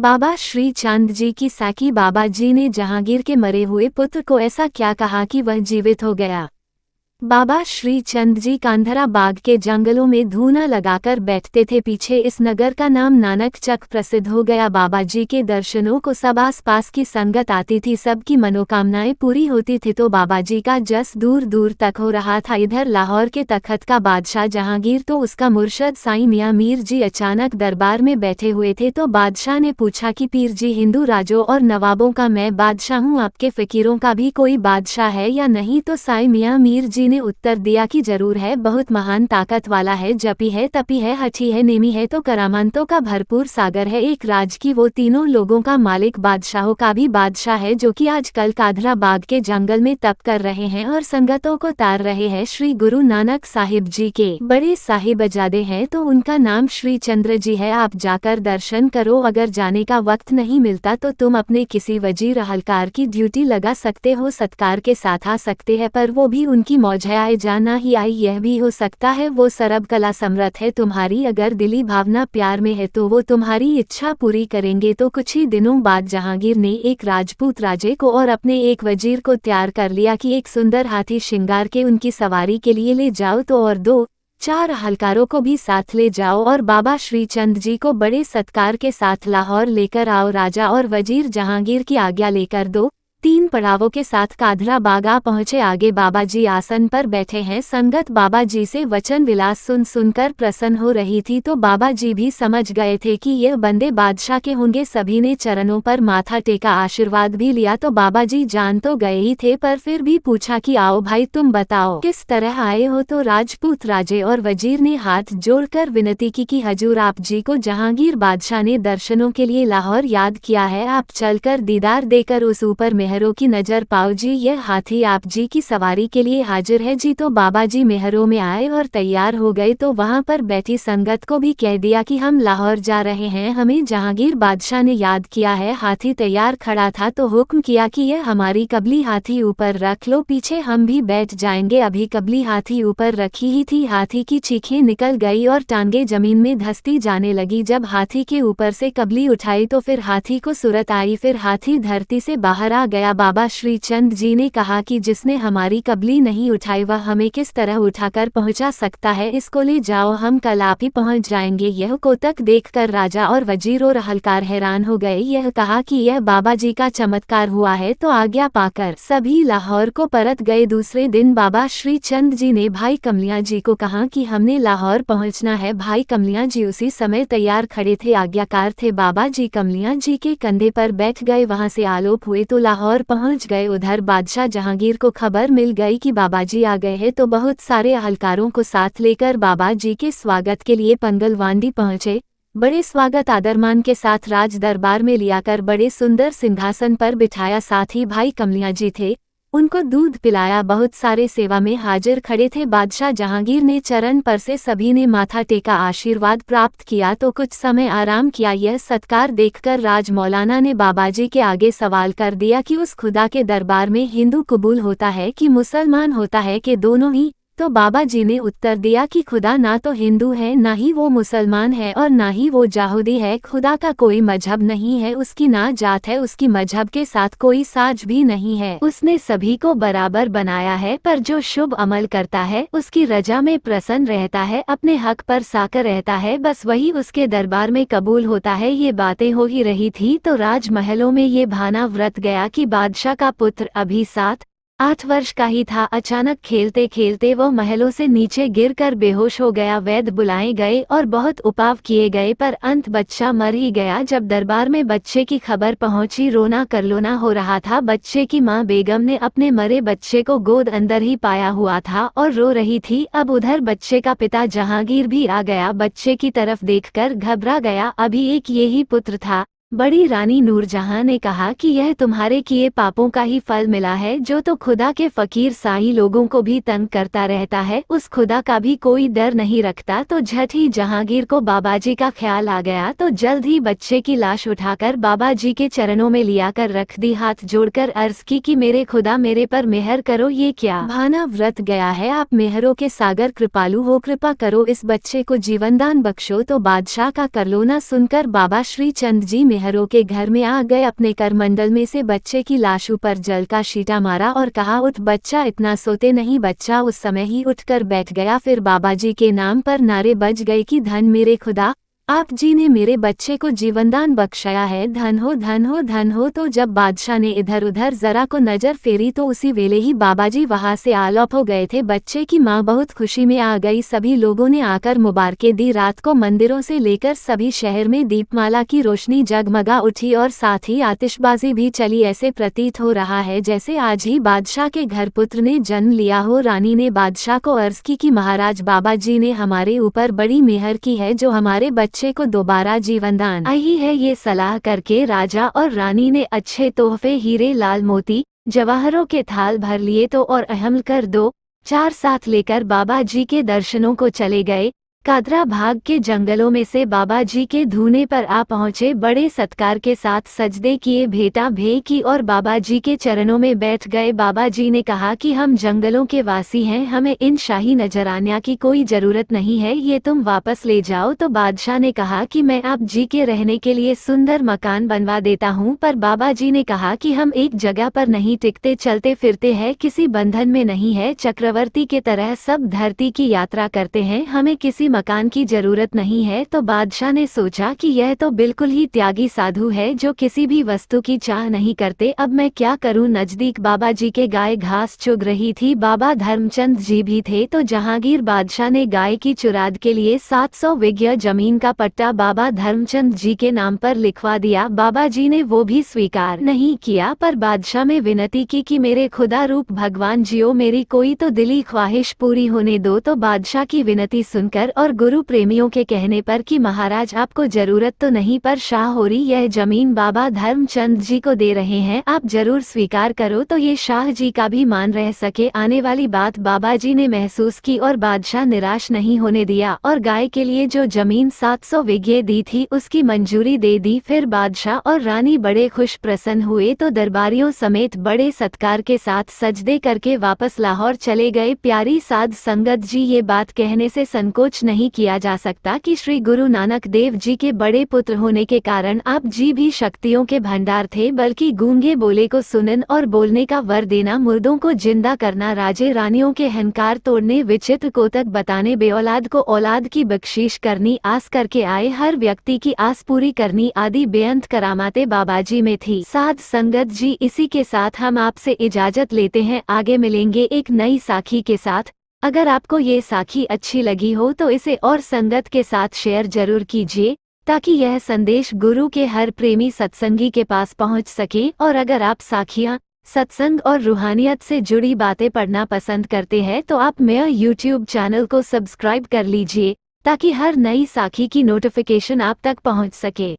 बाबा श्री चंद जी की साकी बाबा जी ने जहांगीर के मरे हुए पुत्र को ऐसा क्या कहा कि वह जीवित हो गया। बाबा श्री चंद जी कांधरा बाग के जंगलों में धूना लगाकर बैठते थे। पीछे इस नगर का नाम नानक चक प्रसिद्ध हो गया। बाबा जी के दर्शनों को सब आस पास की संगत आती थी, सबकी मनोकामनाएं पूरी होती थी। तो बाबा जी का जस दूर दूर तक हो रहा था। इधर लाहौर के तखत का बादशाह जहांगीर तो उसका मुर्शद साईं मियां मीर जी अचानक दरबार में बैठे हुए थे। तो बादशाह ने पूछा कि पीर जी, हिंदू राजों और नवाबों का मैं बादशाह हूँ, आपके फकीरों का भी कोई बादशाह है या नहीं। तो साईं मियां मीर जी ने उत्तर दिया कि जरूर है, बहुत महान ताकत वाला है, जपी है, तपी है, हठी है, नेमी है, तो करामांतों का भरपूर सागर है। एक राज की वो तीनों लोगों का मालिक, बादशाहों का भी बादशाह है, जो कि आजकल काधरा बाग के जंगल में तप कर रहे हैं और संगतों को तार रहे हैं। श्री गुरु नानक साहिब जी के बड़े साहिबजादे हैं, तो उनका नाम श्री चंद्र जी है। आप जाकर दर्शन करो। अगर जाने का वक्त नहीं मिलता तो तुम अपने किसी वजीर अहलकार की ड्यूटी लगा सकते हो, सत्कार के साथ आ सकते हैं, पर वो भी उनकी मौज है, आए जाना ही आई। यह भी हो सकता है वो सरब कला समर्थ है, तुम्हारी अगर दिली भावना प्यार में है तो वो तुम्हारी इच्छा पूरी करेंगे। तो कुछ ही दिनों बाद जहांगीर ने एक राजपूत राजे को और अपने एक वजीर को तैयार कर लिया कि एक सुंदर हाथी श्रृंगार के उनकी सवारी के लिए ले जाओ, तो और 2-4 अहलकारों को भी साथ ले जाओ और बाबा श्री चंद जी को बड़े सत्कार के साथ लाहौर लेकर आओ। राजा और वजीर जहांगीर की आज्ञा लेकर 2-3 पड़ावों के साथ काधरा बाग आ पहुंचे। आगे बाबा जी आसन पर बैठे हैं। संगत बाबा जी से वचन विलास सुन सुनकर प्रसन्न हो रही थी। तो बाबा जी भी समझ गए थे कि ये बंदे बादशाह के होंगे। सभी ने चरणों पर माथा टेका, आशीर्वाद भी लिया। तो बाबा जी जान तो गए ही थे, पर फिर भी पूछा कि आओ भाई, तुम बताओ किस तरह आए हो। तो राजपूत राजे और वजीर ने हाथ जोड़कर विनती की कि हजूर, आप जी को जहांगीर बादशाह ने दर्शनों के लिए लाहौर याद किया है, आप चलकर दीदार देकर उस ऊपर मेहरों की नजर पाओ जी। यह हाथी आप जी की सवारी के लिए हाजिर है जी। तो बाबा जी मेहरों में आए और तैयार हो गए। तो वहां पर बैठी संगत को भी कह दिया कि हम लाहौर जा रहे हैं, हमें जहांगीर बादशाह ने याद किया है। हाथी तैयार खड़ा था तो हुक्म किया कि यह हमारी कबली हाथी ऊपर रख लो, पीछे हम भी बैठ जाएंगे। अभी कबली हाथी ऊपर रखी ही थी, हाथी की चीखें निकल गई और टांगे जमीन में धंसती जाने लगी। जब हाथी के ऊपर से कबली उठाई तो फिर हाथी को सुरत आई, फिर हाथी धरती से बाहर आ गया। बाबा श्री चंद जी ने कहा कि जिसने हमारी कबली नहीं उठाई वह हमें किस तरह उठाकर पहुंचा सकता है, इसको ले जाओ, हम कल आप ही पहुंच जाएंगे। यह कोतक देखकर राजा और वजीर और हलकार हैरान हो गए। यह कहा कि यह बाबा जी का चमत्कार हुआ है। तो आज्ञा पाकर सभी लाहौर को परत गए। दूसरे दिन बाबा श्री चंद जी ने भाई कमलिया जी को कहा कि हमने लाहौर पहुंचना है। भाई कमलिया जी उसी समय तैयार खड़े थे, आज्ञाकार थे। बाबा जी कमलिया जी के कंधे पर बैठ गए, वहां से आलोप हुए तो लाहौर पहुंच गए। उधर बादशाह जहांगीर को खबर मिल गई कि बाबा जी आ गए हैं, तो बहुत सारे अहलकारों को साथ लेकर बाबा जी के स्वागत के लिए पंगलवांडी पहुंचे। बड़े स्वागत आदरमान के साथ राज दरबार में लियाकर बड़े सुंदर सिंहासन पर बिठाया। साथ ही भाई कमलिया जी थे, उनको दूध पिलाया। बहुत सारे सेवा में हाजिर खड़े थे। बादशाह जहांगीर ने चरण पर से सभी ने माथा टेका, आशीर्वाद प्राप्त किया तो कुछ समय आराम किया। यह सत्कार देखकर राज मौलाना ने बाबाजी के आगे सवाल कर दिया कि उस खुदा के दरबार में हिंदू कबूल होता है कि मुसलमान होता है, कि दोनों ही। तो बाबा जी ने उत्तर दिया कि खुदा ना तो हिंदू है, ना ही वो मुसलमान है और ना ही वो यहूदी है। खुदा का कोई मजहब नहीं है, उसकी ना जात है, उसकी मजहब के साथ कोई साज भी नहीं है। उसने सभी को बराबर बनाया है, पर जो शुभ अमल करता है उसकी रजा में प्रसन्न रहता है, अपने हक पर साकर रहता है, बस वही उसके दरबार में कबूल होता है। ये बातें हो ही रही थी तो राजमहलों में ये भाना व्रत गया कि बादशाह का पुत्र अभी 7-8 वर्ष का ही था। अचानक खेलते खेलते वो महलों से नीचे गिरकर बेहोश हो गया। वैद्य बुलाए गए और बहुत उपाव किए गए, पर अंत बच्चा मर ही गया। जब दरबार में बच्चे की खबर पहुंची, रोना करलोना हो रहा था। बच्चे की मां बेगम ने अपने मरे बच्चे को गोद अंदर ही पाया हुआ था और रो रही थी। अब उधर बच्चे का पिता जहांगीर भी आ गया, बच्चे की तरफ देखकर घबरा गया। अभी एक यही पुत्र था। बड़ी रानी नूरजहां ने कहा कि यह तुम्हारे किए पापों का ही फल मिला है, जो तो खुदा के फकीर साई लोगों को भी तंग करता रहता है, उस खुदा का भी कोई डर नहीं रखता। तो झट ही जहांगीर को बाबाजी का ख्याल आ गया, तो जल्द ही बच्चे की लाश उठाकर बाबाजी के चरणों में लिया कर रख दी। हाथ जोड़कर अर्ज की कि मेरे खुदा मेरे पर मेहर करो। ये क्या भाना व्रत गया है, आप मेहरों के सागर कृपालु हो, कृपा करो, इस बच्चे को जीवनदान बख्शो। तो बादशाह का करलोना सुनकर बाबा श्री चंद जी मेहरों के घर में आ गए, अपने करमंडल में से बच्चे की लाश ऊपर जल का शीटा मारा और कहा, उठ बच्चा, इतना सोते नहीं। बच्चा उस समय ही उठकर बैठ गया। फिर बाबा जी के नाम पर नारे बज गए कि धन मेरे खुदा, आप जी ने मेरे बच्चे को जीवनदान बख्शाया है, धन हो धन हो धन हो। तो जब बादशाह ने इधर उधर जरा को नजर फेरी तो उसी वेले ही बाबा जी वहां से आलोप हो गए थे। बच्चे की माँ बहुत खुशी में आ गई। सभी लोगों ने आकर मुबारकें दी। रात को मंदिरों से लेकर सभी शहर में दीपमाला की रोशनी जगमगा उठी और साथ ही आतिशबाजी भी चली। ऐसे प्रतीत हो रहा है जैसे आज ही बादशाह के घर पुत्र ने जन्म लिया हो। रानी ने बादशाह को अर्ज की कि महाराज, बाबा जी ने हमारे ऊपर बड़ी मेहर की है जो हमारे बच्चे को दोबारा जीवनदान आई है। ये सलाह करके राजा और रानी ने अच्छे तोहफे, हीरे, लाल मोती, जवाहरों के थाल भर लिए तो और अहम कर 2-4 साथ लेकर बाबा जी के दर्शनों को चले गए। कादरा भाग के जंगलों में से बाबा जी के धूने पर आ पहुँचे। बड़े सत्कार के साथ सजदे किए, भेंटा भे की और बाबा जी के चरणों में बैठ गए। बाबा जी ने कहा कि हम जंगलों के वासी हैं, हमें इन शाही नजरानिया की कोई जरूरत नहीं है, ये तुम वापस ले जाओ। तो बादशाह ने कहा कि मैं आप जी के रहने के लिए सुंदर मकान बनवा देता हूँ। पर बाबा जी ने कहा कि हम एक जगह पर नहीं टिकते, चलते फिरते हैं, किसी बंधन में नहीं है, चक्रवर्ती के तरह सब धरती की यात्रा करते हैं, हमें किसी मकान की जरूरत नहीं है। तो बादशाह ने सोचा कि यह तो बिल्कुल ही त्यागी साधु है जो किसी भी वस्तु की चाह नहीं करते। अब मैं क्या करूं। नजदीक बाबा जी के गाय घास चुग रही थी। बाबा धर्मचंद जी भी थे। तो जहांगीर बादशाह ने गाय की चुराद के लिए 700 विघा जमीन का पट्टा बाबा धर्मचंद जी के नाम पर लिखवा दिया। बाबा जी ने वो भी स्वीकार नहीं किया, पर बादशाह में विनती की कि मेरे खुदा रूप भगवान जियो, मेरी कोई तो दिली ख्वाहिश पूरी होने दो। तो बादशाह की विनती सुनकर और गुरु प्रेमियों के कहने पर कि महाराज आपको जरूरत तो नहीं, पर शाह होरी यह जमीन बाबा धर्मचंद जी को दे रहे हैं, आप जरूर स्वीकार करो तो ये शाह जी का भी मान रह सके। आने वाली बात बाबा जी ने महसूस की और बादशाह निराश नहीं होने दिया और गाय के लिए जो जमीन 700 विघे दी थी उसकी मंजूरी दे दी। फिर बादशाह और रानी बड़े खुश प्रसन्न हुए तो दरबारियों समेत बड़े सत्कार के साथ सजदे करके वापस लाहौर चले गए। प्यारी साध संगत जी, ये बात कहने से संकोच नहीं किया जा सकता कि श्री गुरु नानक देव जी के बड़े पुत्र होने के कारण आप जी भी शक्तियों के भंडार थे, बल्कि गूंगे बोले को सुनन और बोलने का वर देना, मुर्दों को जिंदा करना, राजे रानियों के अहंकार तोड़ने, विचित्र कोतक बताने, बेऔलाद को औलाद की बख्शीश करनी, आस करके आए हर व्यक्ति की आस पूरी करनी आदि बेअंत करामाते बाबाजी में थी। साध संगत जी, इसी के साथ हम आपसे इजाजत लेते हैं, आगे मिलेंगे एक नई साखी के साथ। अगर आपको ये साखी अच्छी लगी हो तो इसे और संगत के साथ शेयर जरूर कीजिए ताकि यह संदेश गुरु के हर प्रेमी सत्संगी के पास पहुंच सके। और अगर आप साखियां, सत्संग और रूहानियत से जुड़ी बातें पढ़ना पसंद करते हैं तो आप मेरा YouTube चैनल को सब्सक्राइब कर लीजिए ताकि हर नई साखी की नोटिफिकेशन आप तक पहुंच सके।